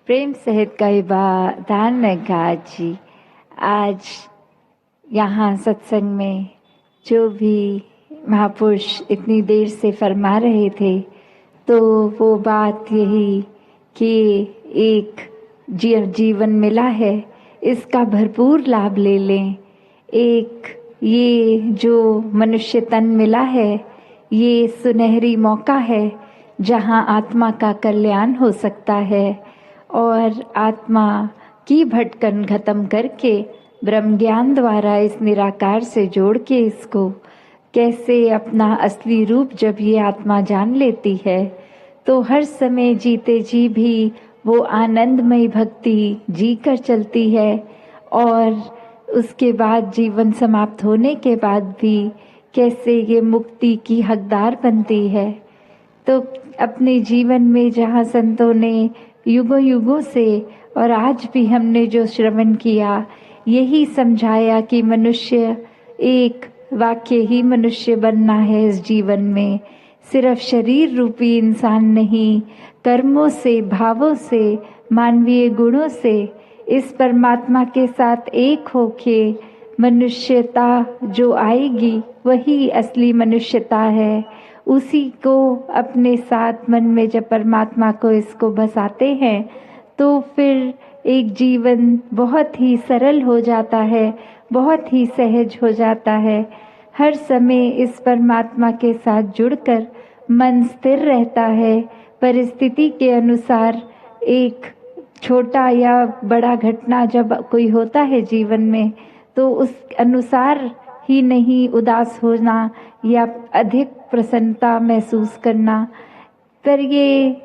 प्रेम सहित कई बार दान ने कहा जी। आज यहाँ सत्संग में जो भी महापुरुष इतनी देर से फरमा रहे थे, तो वो बात यही कि एक जीवन मिला है, इसका भरपूर लाभ ले लें। एक ये जो मनुष्य तन मिला है, ये सुनहरी मौका है जहाँ आत्मा का कल्याण हो सकता है और आत्मा की भटकन खत्म करके ब्रह्म ज्ञान द्वारा इस निराकार से जोड़ के इसको कैसे अपना असली रूप जब ये आत्मा जान लेती है, तो हर समय जीते जी भी वो आनंदमयी भक्ति जी कर चलती है और उसके बाद जीवन समाप्त होने के बाद भी कैसे ये मुक्ति की हकदार बनती है। तो अपने जीवन में जहाँ संतों ने युगों युगों से और आज भी हमने जो श्रवण किया, यही समझाया कि मनुष्य एक वाक्य ही मनुष्य बनना है इस जीवन में। सिर्फ शरीर रूपी इंसान नहीं, कर्मों से, भावों से, मानवीय गुणों से इस परमात्मा के साथ एक होके मनुष्यता जो आएगी वही असली मनुष्यता है। उसी को अपने साथ मन में जब परमात्मा को इसको बसाते हैं, तो फिर एक जीवन बहुत ही सरल हो जाता है, बहुत ही सहज हो जाता है। हर समय इस परमात्मा के साथ जुड़कर मन स्थिर रहता है। परिस्थिति के अनुसार एक छोटा या बड़ा घटना जब कोई होता है जीवन में, तो उस अनुसार ही नहीं उदास होना या अधिक प्रसन्नता महसूस करना। पर ये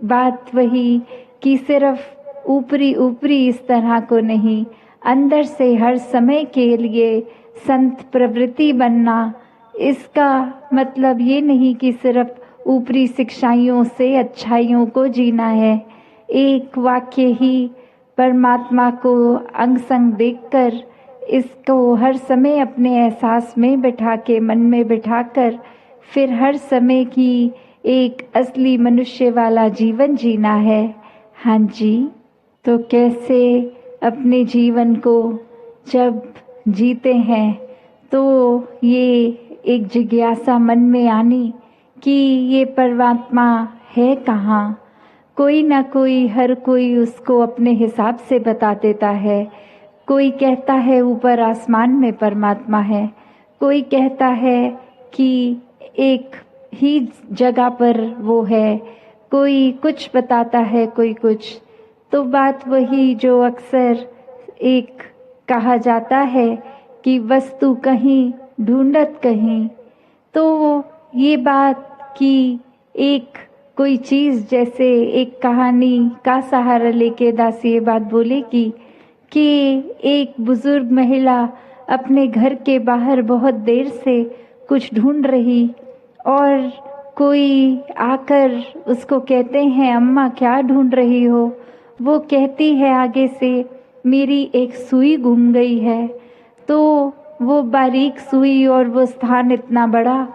बात वही कि सिर्फ ऊपरी ऊपरी इस तरह को नहीं, अंदर से हर समय के लिए संत प्रवृत्ति बनना। इसका मतलब ये नहीं कि सिर्फ ऊपरी शिक्षाइयों से अच्छाइयों को जीना है। एक वाक्य ही परमात्मा को अंग संग देखकर इसको हर समय अपने एहसास में बिठा के, मन में बिठाकर फिर हर समय की एक असली मनुष्य वाला जीवन जीना है। हाँ जी, तो कैसे अपने जीवन को जब जीते हैं तो ये एक जिज्ञासा मन में आनी कि ये परमात्मा है कहाँ। कोई ना कोई, हर कोई उसको अपने हिसाब से बता देता है। कोई कहता है ऊपर आसमान में परमात्मा है, कोई कहता है कि एक ही जगह पर वो है, कोई कुछ बताता है, कोई कुछ। तो बात वही जो अक्सर एक कहा जाता है कि वस्तु कहीं ढूंढत कहीं। तो ये बात कि एक कोई चीज़, जैसे एक कहानी का सहारा लेके दासी ये बात बोलेगी कि एक बुजुर्ग महिला अपने घर के बाहर बहुत देर से कुछ ढूंढ रही और कोई आकर उसको कहते हैं, अम्मा क्या ढूंढ रही हो? वो कहती है आगे से, मेरी एक सुई गुम गई है। तो वो बारीक सुई और वो स्थान इतना बड़ा,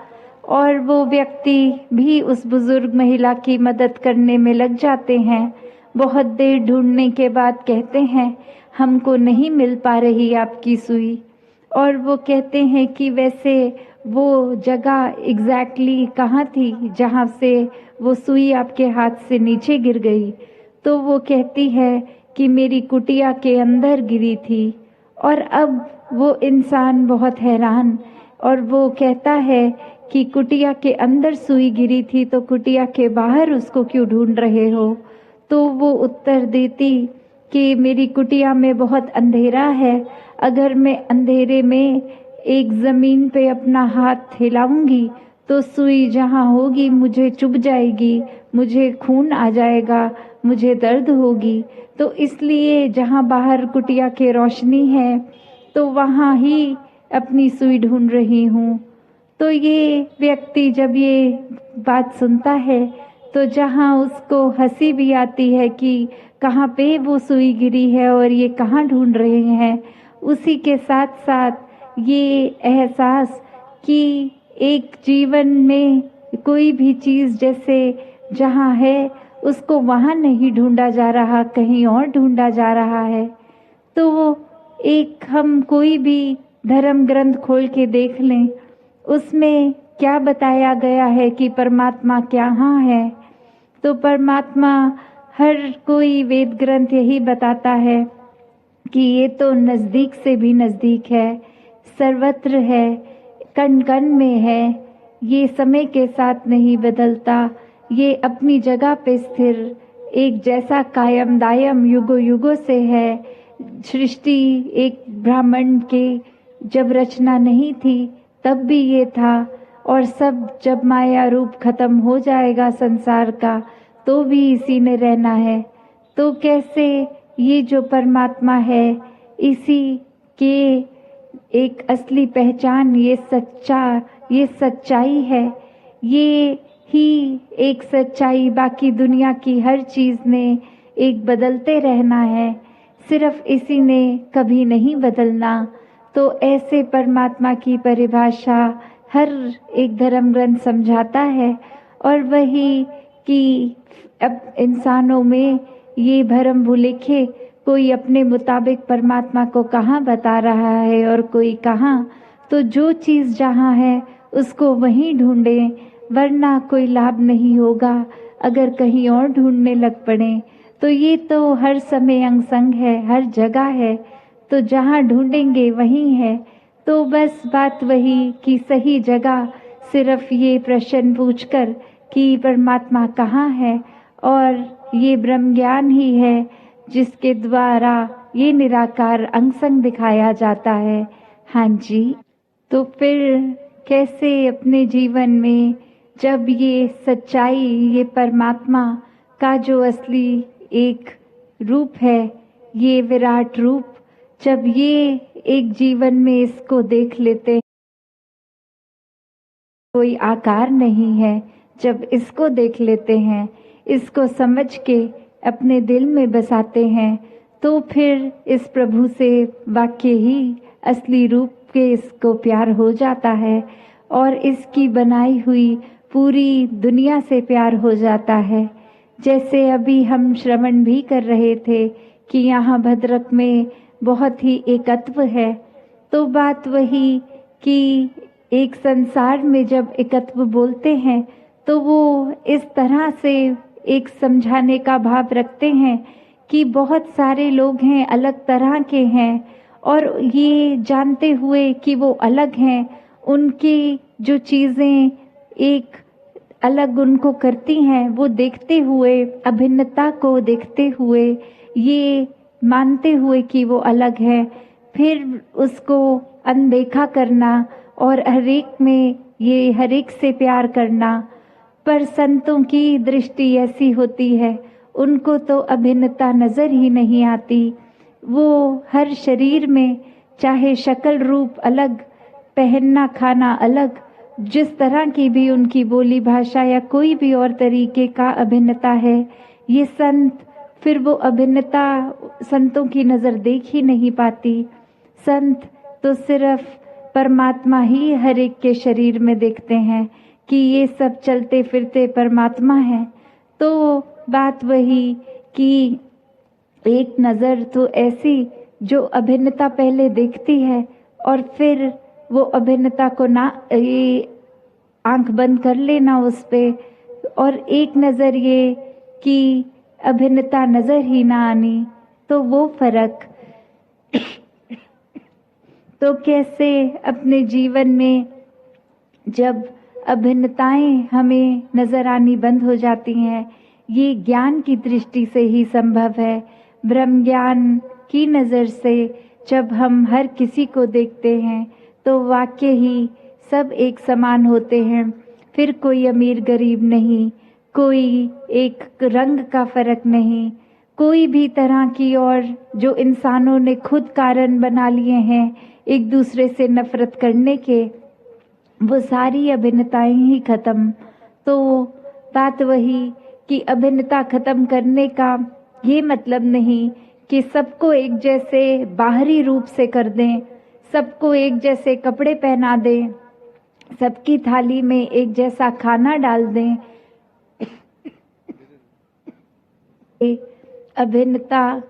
और वो व्यक्ति भी उस बुजुर्ग महिला की मदद करने में लग जाते हैं। बहुत देर ढूंढने के बाद कहते हैं, हमको नहीं मिल पा रही आपकी सुई। और वो कहते हैं कि वैसे वो जगह एग्जैक्टली कहाँ थी जहाँ से वो सुई आपके हाथ से नीचे गिर गई? तो वो कहती है कि मेरी कुटिया के अंदर गिरी थी। और अब वो इंसान बहुत हैरान, और वो कहता है कि कुटिया के अंदर सुई गिरी थी तो कुटिया के बाहर उसको क्यों ढूंढ रहे हो? तो वो उत्तर देती कि मेरी कुटिया में बहुत अंधेरा है, अगर मैं अंधेरे में एक ज़मीन पे अपना हाथ हिलाऊंगी तो सुई जहाँ होगी मुझे चुभ जाएगी, मुझे खून आ जाएगा, मुझे दर्द होगी। तो इसलिए जहाँ बाहर कुटिया के रोशनी है तो वहाँ ही अपनी सुई ढूंढ रही हूँ। तो ये व्यक्ति जब ये बात सुनता है तो जहाँ उसको हंसी भी आती है कि कहाँ पे वो सुई गिरी है और ये कहाँ ढूंढ रहे हैं, उसी के साथ साथ ये एहसास कि एक जीवन में कोई भी चीज़ जैसे जहाँ है उसको वहाँ नहीं ढूंढा जा रहा, कहीं और ढूंढा जा रहा है। तो वो एक हम कोई भी धर्म ग्रंथ खोल के देख लें, उसमें क्या बताया गया है कि परमात्मा कहाँ है, तो परमात्मा हर कोई वेद ग्रंथ यही बताता है कि ये तो नज़दीक से भी नज़दीक है, सर्वत्र है, कण कण में है, ये समय के साथ नहीं बदलता, ये अपनी जगह पे स्थिर एक जैसा कायम दायम युगों युगों से है। सृष्टि एक ब्राह्मण के जब रचना नहीं थी तब भी ये था, और सब जब माया रूप खत्म हो जाएगा संसार का तो भी इसी ने रहना है। तो कैसे ये जो परमात्मा है, इसी के एक असली पहचान ये सच्चाई है, ये ही एक सच्चाई, बाकी दुनिया की हर चीज़ ने एक बदलते रहना है, सिर्फ इसी ने कभी नहीं बदलना। तो ऐसे परमात्मा की परिभाषा हर एक धर्म ग्रंथ समझाता है, और वही कि अब इंसानों में ये भरम भुलेखे, कोई अपने मुताबिक परमात्मा को कहाँ बता रहा है और कोई कहाँ। तो जो चीज़ जहाँ है उसको वहीं ढूंढें, वरना कोई लाभ नहीं होगा अगर कहीं और ढूंढने लग पड़े। तो ये तो हर समय अंग संग है, हर जगह है, तो जहाँ ढूंढेंगे वहीं है। तो बस बात वही कि सही जगह सिर्फ ये प्रश्न पूछकर कि परमात्मा कहाँ है, और ये ब्रह्म ज्ञान ही है जिसके द्वारा ये निराकार अंग संग दिखाया जाता है। हाँ जी, तो फिर कैसे अपने जीवन में जब ये सच्चाई, ये परमात्मा का जो असली एक रूप है, ये विराट रूप, जब ये एक जीवन में इसको देख लेते, कोई आकार नहीं है, जब इसको देख लेते हैं, इसको समझ के अपने दिल में बसाते हैं, तो फिर इस प्रभु से वाक्य ही असली रूप के इसको प्यार हो जाता है, और इसकी बनाई हुई पूरी दुनिया से प्यार हो जाता है। जैसे अभी हम श्रवण भी कर रहे थे कि यहाँ भद्रक में बहुत ही एकत्व है, तो बात वही कि एक संसार में जब एकत्व बोलते हैं तो वो इस तरह से एक समझाने का भाव रखते हैं कि बहुत सारे लोग हैं, अलग तरह के हैं, और ये जानते हुए कि वो अलग हैं, उनकी जो चीज़ें एक अलग उनको करती हैं, वो देखते हुए, अभिन्नता को देखते हुए, ये मानते हुए कि वो अलग है, फिर उसको अनदेखा करना और हरेक में ये हरेक से प्यार करना। पर संतों की दृष्टि ऐसी होती है, उनको तो अभिन्नता नज़र ही नहीं आती। वो हर शरीर में चाहे शक्ल रूप अलग, पहनना खाना अलग, जिस तरह की भी उनकी बोली भाषा या कोई भी और तरीके का अभिन्नता है, ये संत फिर वो अभिन्नता संतों की नज़र देख ही नहीं पाती। संत तो सिर्फ परमात्मा ही हर एक के शरीर में देखते हैं कि ये सब चलते फिरते परमात्मा है। तो बात वही कि एक नज़र तो ऐसी जो अभिन्नता पहले देखती है, और फिर वो अभिन्नता को ना ये आंख बंद कर लेना उस पे, और एक नज़र ये कि अभिन्नता नज़र ही ना आनी, तो वो फर्क। तो कैसे अपने जीवन में जब अभिन्नताएं हमें नज़र आनी बंद हो जाती हैं, ये ज्ञान की दृष्टि से ही संभव है। ब्रह्म ज्ञान की नज़र से जब हम हर किसी को देखते हैं तो वाकई ही सब एक समान होते हैं। फिर कोई अमीर गरीब नहीं, कोई एक रंग का फर्क नहीं, कोई भी तरह की, और जो इंसानों ने खुद कारण बना लिए हैं एक दूसरे से नफरत करने के, वो सारी अभिन्नताएं ही खत्म। तो बात वही कि अभिन्नता खत्म करने का ये मतलब नहीं कि सबको एक जैसे बाहरी रूप से कर दें, सबको एक जैसे कपड़े पहना दें, सबकी थाली में एक जैसा खाना डाल दें, अभिन्नता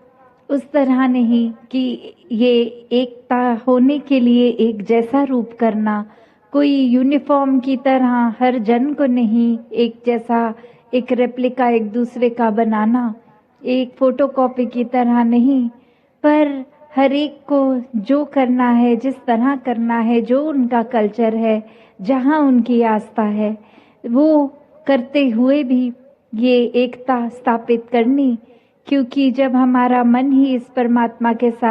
उस तरह नहीं कि ये एकता होने के लिए एक जैसा रूप करना, कोई यूनिफॉर्म की तरह हर जन को नहीं एक जैसा, एक रेप्लिका एक दूसरे का बनाना, एक फोटोकॉपी की तरह नहीं, पर हर एक को जो करना है, जिस तरह करना है, जो उनका कल्चर है, जहाँ उनकी आस्था है, वो करते हुए भी ये एकता स्थापित करनी। क्योंकि जब हमारा मन ही इस परमात्मा के साथ